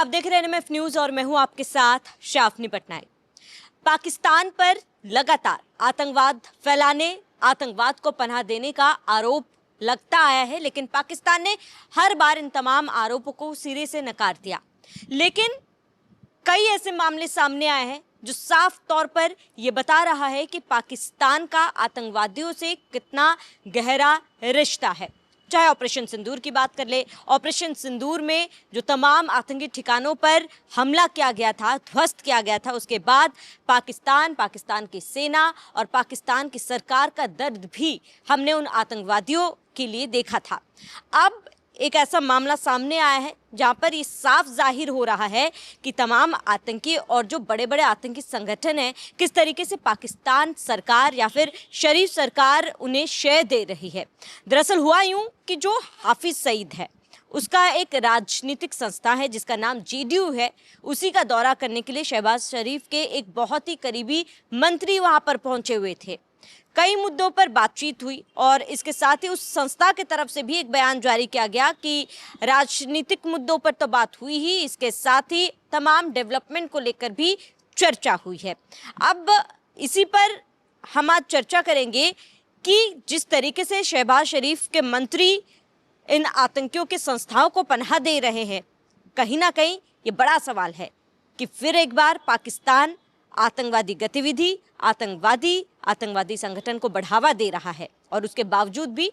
आप देख रहे हैं एनएमएफ न्यूज और मैं हूं आपके साथ शाफनी पटनायक। पाकिस्तान पर लगातार आतंकवाद फैलाने, आतंकवाद को पनाह देने का आरोप लगता आया है, लेकिन पाकिस्तान ने हर बार इन तमाम आरोपों को सिरे से नकार दिया। लेकिन कई ऐसे मामले सामने आए हैं जो साफ तौर पर यह बता रहा है कि पाकिस्तान का आतंकवादियों से कितना गहरा रिश्ता है। चाहे ऑपरेशन सिंदूर की बात कर ले, ऑपरेशन सिंदूर में जो तमाम आतंकी ठिकानों पर हमला किया गया था, ध्वस्त किया गया था, उसके बाद पाकिस्तान की सेना और पाकिस्तान की सरकार का दर्द भी हमने उन आतंकवादियों के लिए देखा था। अब एक ऐसा मामला सामने आया है जहां पर ये साफ जाहिर हो रहा है कि तमाम आतंकी और जो बड़े बड़े आतंकी संगठन हैं, किस तरीके से पाकिस्तान सरकार या फिर शरीफ सरकार उन्हें शय दे रही है। दरअसल हुआ यूं कि जो हाफिज सईद है, उसका एक राजनीतिक संस्था है जिसका नाम जेडीयू है, उसी का दौरा करने के लिए शहबाज शरीफ के एक बहुत ही करीबी मंत्री वहां पर पहुंचे हुए थे। कई मुद्दों पर बातचीत हुई और इसके साथ ही उस संस्था की तरफ से भी एक बयान जारी किया गया कि राजनीतिक मुद्दों पर तो बात हुई ही, इसके साथ ही तमाम डेवलपमेंट को लेकर भी चर्चा हुई है। अब इसी पर हम आज चर्चा करेंगे कि जिस तरीके से शहबाज शरीफ के मंत्री इन आतंकियों की संस्थाओं को पनाह दे रहे हैं, कहीं ना कहीं ये बड़ा सवाल है कि फिर एक बार पाकिस्तान आतंकवादी गतिविधि, आतंकवादी संगठन को बढ़ावा दे रहा है और उसके बावजूद भी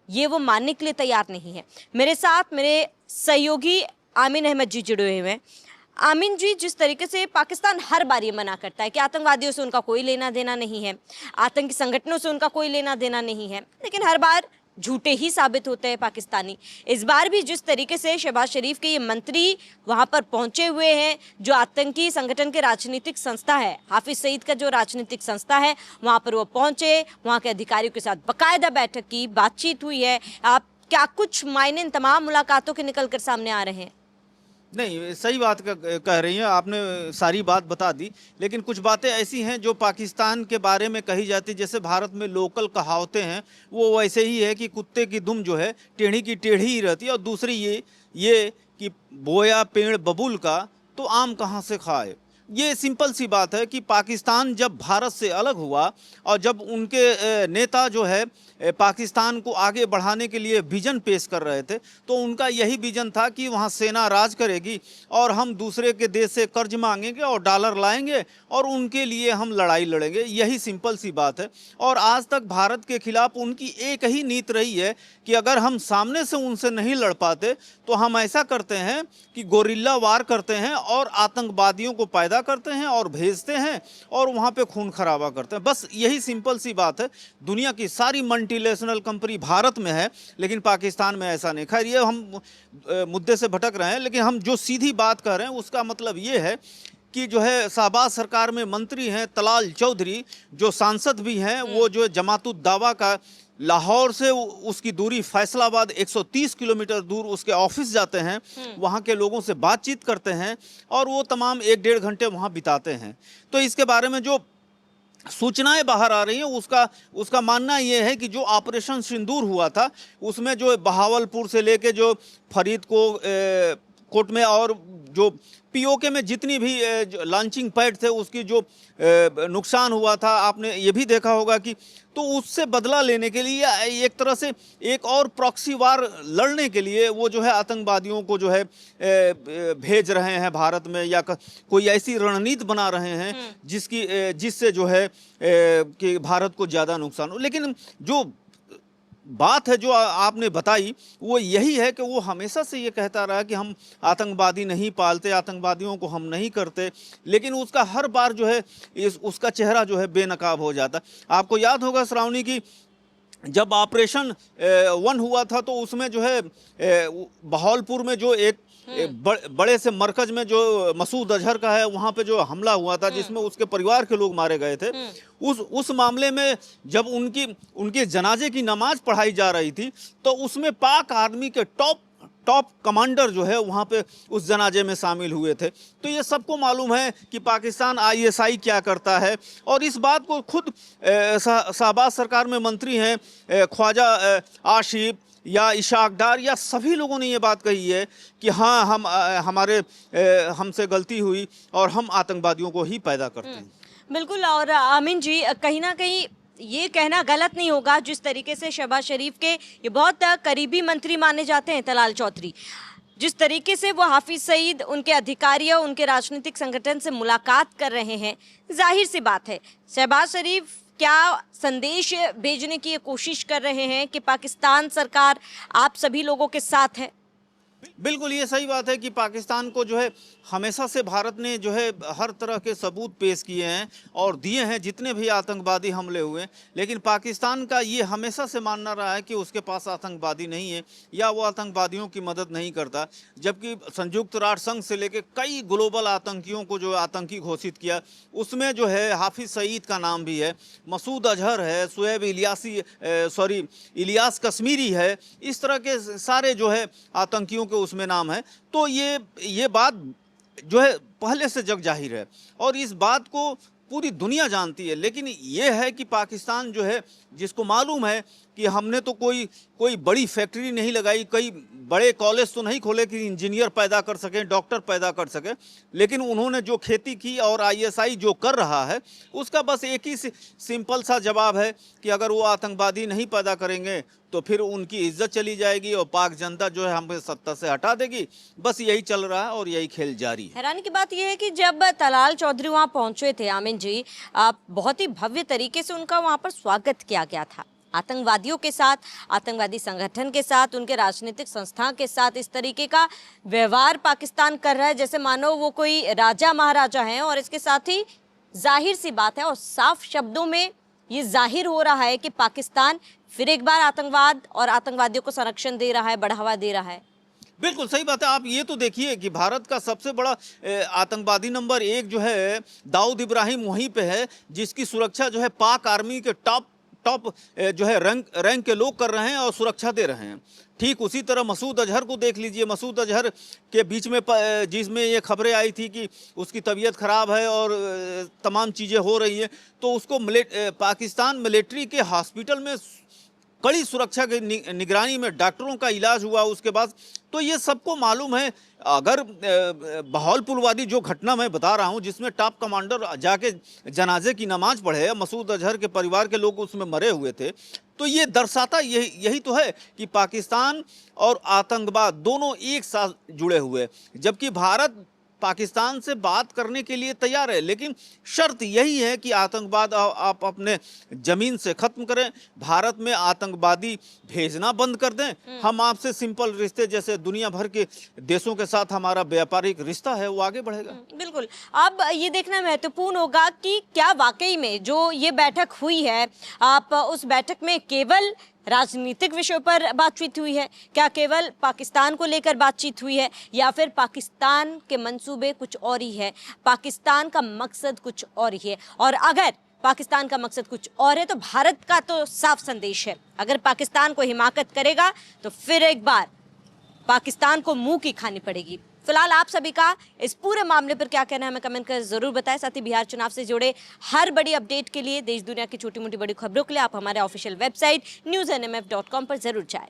ये वो मानने के लिए तैयार नहीं है। मेरे साथ मेरे सहयोगी आमीन अहमद जी जुड़े हुए हैं। आमीन जी, जिस तरीके से पाकिस्तान हर बार ये मना करता है कि आतंकवादियों से उनका कोई लेना देना नहीं है, आतंकी संगठनों से उनका कोई लेना देना नहीं है, लेकिन हर बार झूठे ही साबित होते हैं पाकिस्तानी। इस बार भी जिस तरीके से शहबाज शरीफ के ये मंत्री वहां पर पहुंचे हुए हैं, जो आतंकी संगठन के राजनीतिक संस्था है, हाफिज सईद का जो राजनीतिक संस्था है, वहां पर वो पहुंचे, वहां के अधिकारियों के साथ बाकायदा बैठक की, बातचीत हुई है। आप क्या कुछ मायने इन तमाम मुलाकातों के निकल कर सामने आ रहे हैं? नहीं, सही बात कह रही हैं आपने, सारी बात बता दी। लेकिन कुछ बातें ऐसी हैं जो पाकिस्तान के बारे में कही जाती, जैसे भारत में लोकल कहावतें हैं, वो वैसे ही है कि कुत्ते की दुम जो है टेढ़ी की टेढ़ी ही रहती है। और दूसरी ये कि बोया पेड़ बबूल का तो आम कहाँ से खाए। ये सिंपल सी बात है कि पाकिस्तान जब भारत से अलग हुआ और जब उनके नेता जो है पाकिस्तान को आगे बढ़ाने के लिए विजन पेश कर रहे थे, तो उनका यही विजन था कि वहाँ सेना राज करेगी और हम दूसरे के देश से कर्ज मांगेंगे और डॉलर लाएंगे और उनके लिए हम लड़ाई लड़ेंगे। यही सिंपल सी बात है। और आज तक भारत के खिलाफ उनकी एक ही नीति रही है कि अगर हम सामने से उनसे नहीं लड़ पाते तो हम ऐसा करते हैं कि गोरिल्ला वार करते हैं और आतंकवादियों को पैदा करते हैं और भेजते हैं और वहाँ पे खून खराबा करते हैं। बस यही सिंपल सी बात है। दुनिया की सारी मल्टीनेशनल कंपनी भारत में है, लेकिन पाकिस्तान में ऐसा नहीं। खैर, ये हम मुद्दे से भटक रहे हैं, लेकिन हम जो सीधी बात कर रहे हैं उसका मतलब ये है कि जो है शहबाज सरकार में मंत्री हैं तलाल चौधरी, जो सांसद भी हैं, वो जो जमातुद्दावा का लाहौर से उसकी दूरी फैसलाबाद 130 किलोमीटर दूर उसके ऑफिस जाते हैं, वहाँ के लोगों से बातचीत करते हैं और वो तमाम 1-1.5 घंटे वहाँ बिताते हैं। तो इसके बारे में जो सूचनाएं बाहर आ रही हैं उसका मानना ये है कि जो ऑपरेशन सिंदूर हुआ था उसमें जो बहावलपुर से लेके जो फरीदकोट में और जो पीओके में जितनी भी लॉन्चिंग पैड थे उसकी जो नुकसान हुआ था, आपने ये भी देखा होगा कि तो उससे बदला लेने के लिए एक तरह से एक और प्रॉक्सी वार लड़ने के लिए वो जो है आतंकवादियों को जो है भेज रहे हैं भारत में, या कोई ऐसी रणनीति बना रहे हैं जिससे जो है कि भारत को ज़्यादा नुकसान हो। लेकिन जो बात है जो आपने बताई वो यही है कि वो हमेशा से ये कहता रहा कि हम आतंकवादी नहीं पालते, आतंकवादियों को हम नहीं करते, लेकिन उसका हर बार जो है उसका चेहरा जो है बेनकाब हो जाता। आपको याद होगा श्रावणी की जब ऑपरेशन 1 हुआ था तो उसमें जो है बहावलपुर में जो एक बड़े से मरकज में जो मसूद अजहर का है वहाँ पे जो हमला हुआ था जिसमें उसके परिवार के लोग मारे गए थे, उस मामले में जब उनके जनाजे की नमाज पढ़ाई जा रही थी तो उसमें पाक आर्मी के टॉप कमांडर जो है वहाँ पे उस जनाजे में शामिल हुए थे। तो ये सबको मालूम है कि पाकिस्तान आईएसआई क्या करता है, और इस बात को खुद शहबाज सरकार में मंत्री हैं ख्वाजा आशिफ, या इशाक डार या सभी लोगों ने ये बात कही है कि हाँ हमसे गलती हुई और हम आतंकवादियों को ही पैदा करते हैं। बिल्कुल। और आमिन जी, कहीं ना कहीं ये कहना गलत नहीं होगा, जिस तरीके से शहबाज शरीफ के ये बहुत करीबी मंत्री माने जाते हैं तलाल चौधरी, जिस तरीके से वो हाफिज सईद, उनके अधिकारियों, उनके राजनीतिक संगठन से मुलाकात कर रहे हैं, जाहिर सी बात है शहबाज शरीफ क्या संदेश भेजने की ये कोशिश कर रहे हैं कि पाकिस्तान सरकार आप सभी लोगों के साथ है। बिल्कुल ये सही बात है कि पाकिस्तान को जो है हमेशा से भारत ने जो है हर तरह के सबूत पेश किए हैं और दिए हैं जितने भी आतंकवादी हमले हुए, लेकिन पाकिस्तान का ये हमेशा से मानना रहा है कि उसके पास आतंकवादी नहीं है या वो आतंकवादियों की मदद नहीं करता, जबकि संयुक्त राष्ट्र संघ से लेकर कई ग्लोबल आतंकियों को जो आतंकी घोषित किया उसमें जो है हाफिज सईद का नाम भी है, मसूद अजहर है, शुएब इलियास कश्मीरी है, इस तरह के सारे जो है आतंकियों के उसमें नाम है। तो ये बात जो है पहले से जग जाहिर है और इस बात को पूरी दुनिया जानती है, लेकिन ये है कि पाकिस्तान जो है जिसको मालूम है कि हमने तो कोई बड़ी फैक्ट्री नहीं लगाई, कई बड़े कॉलेज तो नहीं खोले कि इंजीनियर पैदा कर सकें, डॉक्टर पैदा कर सकें, लेकिन उन्होंने जो खेती की और आईएसआई जो कर रहा है उसका बस एक ही सिंपल सा जवाब है कि अगर वो आतंकवादी नहीं पैदा करेंगे तो फिर उनकी इज्जत चली जाएगी और पाक जनता जो है हमें सत्ता से हटा देगी। बस यही चल रहा है और यही खेल जारी है। हैरानी की बात यह है कि जब तलाल चौधरी वहां पहुंचे थे आमिन जी, बहुत ही भव्य तरीके से उनका वहां पर स्वागत किया गया था। आतंकवादियों के साथ, आतंकवादी संगठन के साथ, उनके राजनीतिक संस्था के साथ इस तरीके का व्यवहार पाकिस्तान कर रहा है जैसे मानो वो कोई राजा महाराजा हैं। और इसके साथ ही जाहिर सी बात है और साफ शब्दों में ये जाहिर हो रहा है कि पाकिस्तान फिर एक बार आतंकवाद और आतंकवादियों को संरक्षण दे रहा है, बढ़ावा दे रहा है। बिल्कुल सही बात है। आप ये तो देखिए कि भारत का सबसे बड़ा आतंकवादी नंबर 1 जो है दाऊद इब्राहिम वहीं पे है, जिसकी सुरक्षा जो है पाक आर्मी के टॉप जो है रैंक के लोग कर रहे हैं और सुरक्षा दे रहे हैं। ठीक उसी तरह मसूद अजहर को देख लीजिए। मसूद अजहर के बीच में जिसमें ये खबरें आई थी कि उसकी तबीयत ख़राब है और तमाम चीज़ें हो रही हैं, तो उसको पाकिस्तान मिलिट्री के हॉस्पिटल में कड़ी सुरक्षा की निगरानी में डॉक्टरों का इलाज हुआ उसके बाद। तो ये सबको मालूम है। अगर बहावलपुरवादी जो घटना मैं बता रहा हूँ जिसमें टॉप कमांडर जाके जनाजे की नमाज पढ़े, मसूद अजहर के परिवार के लोग उसमें मरे हुए थे, तो ये दर्शाता यही तो है कि पाकिस्तान और आतंकवाद दोनों एक साथ जुड़े हुए, जबकि भारत पाकिस्तान से बात करने के लिए तैयार है, लेकिन शर्त यही है कि आतंकवाद आप अपने ज़मीन से ख़त्म करें, भारत में आतंकवादी भेजना बंद कर दें। हम आपसे सिंपल रिश्ते जैसे दुनिया भर के देशों के साथ हमारा व्यापारिक रिश्ता है वो आगे बढ़ेगा। बिल्कुल। अब ये देखना महत्वपूर्ण होगा कि क्या वाकई में जो ये बैठक हुई है, आप उस बैठक में केवल राजनीतिक विषयों पर बातचीत हुई है, क्या केवल पाकिस्तान को लेकर बातचीत हुई है, या फिर पाकिस्तान के मंसूबे कुछ और ही है, पाकिस्तान का मकसद कुछ और ही है। और अगर पाकिस्तान का मकसद कुछ और है तो भारत का तो साफ संदेश है, अगर पाकिस्तान को हिमाकत करेगा तो फिर एक बार पाकिस्तान को मुंह की खानी पड़ेगी। फिलहाल आप सभी का इस पूरे मामले पर क्या कहना है हमें कमेंट कर जरूर बताएं। साथ ही बिहार चुनाव से जुड़े हर बड़ी अपडेट के लिए, देश दुनिया की छोटी मोटी बड़ी खबरों के लिए आप हमारे ऑफिशियल वेबसाइट newsnmf.com पर जरूर जाएं।